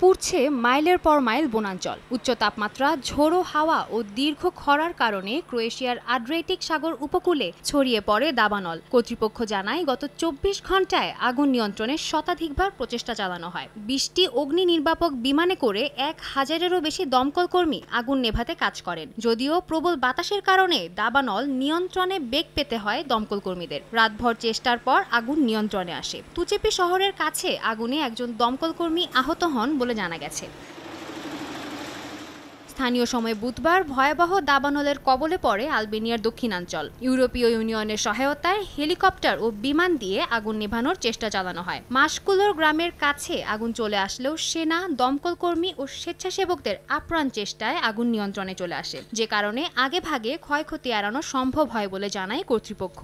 পুড়ছে মাইলের পর মাইল বনাঞ্চল। উচ্চ তাপমাত্রা, ঝোড়ো হাওয়া ও দীর্ঘ খরার কারণে ক্রোয়েশিয়ার আড্রিয়াটিক সাগর উপকূলে ছড়িয়ে পড়ে দাবানল। কর্তৃপক্ষ জানায়, গত ২৪ ঘন্টায় আগুন নিয়ন্ত্রণে শতাধিকবার প্রচেষ্টা চালানো হয়। ২০টি অগ্নি নির্বাপক বিমানে করে ১,০০০-এরও বেশি দমকল কর্মী আগুন নেভাতে কাজ করেন। যদিও প্রবল বাতাসের কারণে দাবানল নিয়ন্ত্রণে বেগ পেতে হয় দমকল কর্মীদের। রাতভর চেষ্টার পর আগুন নিয়ন্ত্রণে আসে। তুচেপি শহরের কাছে আগুনে একজন দমকল কর্মী আহত হন বলে জানা গেছে। স্থানীয় সময় বুধবার ভয়াবহ দাবানলের কবলে পড়ে আলবেনিয়ার দক্ষিণাঞ্চল। ইউরোপীয় ইউনিয়নের সহায়তায় হেলিকপ্টার ও বিমান দিয়ে আগুন নেভানোর চেষ্টা চালানো হয়। মাসকুলোর গ্রামের কাছে আগুন চলে আসলেও সেনা, দমকল কর্মী ও স্বেচ্ছাসেবকদের আপ্রাণ চেষ্টায় আগুন নিয়ন্ত্রণে চলে আসে, যে কারণে আগেভাগে ক্ষয়ক্ষতি এড়ানো সম্ভব হয় বলে জানায় কর্তৃপক্ষ।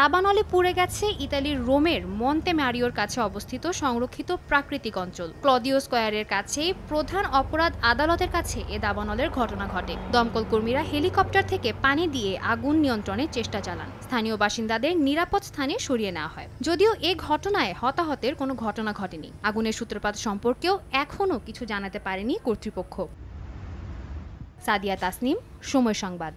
দাবানলে পুড়ে গেছে ইতালির রোমের মন্তে ম্যারিওর কাছে অবস্থিত সংরক্ষিত প্রাকৃতিক অঞ্চল। ক্লদিও স্কয়ারের কাছেই প্রধান অপরাধ আদালতের কাছে এ দাবানলের ঘটনা ঘটে। দমকল কর্মীরা হেলিকপ্টার থেকে পানি দিয়ে আগুন নিয়ন্ত্রণের চেষ্টা চালান। স্থানীয় বাসিন্দাদের নিরাপদ স্থানে সরিয়ে নেওয়া হয়। যদিও এ ঘটনায় হতাহতের কোনো ঘটনা ঘটেনি। আগুনের সূত্রপাত সম্পর্কেও এখনও কিছু জানাতে পারেনি কর্তৃপক্ষ। সাদিয়া তাসনিম, সময় সংবাদ।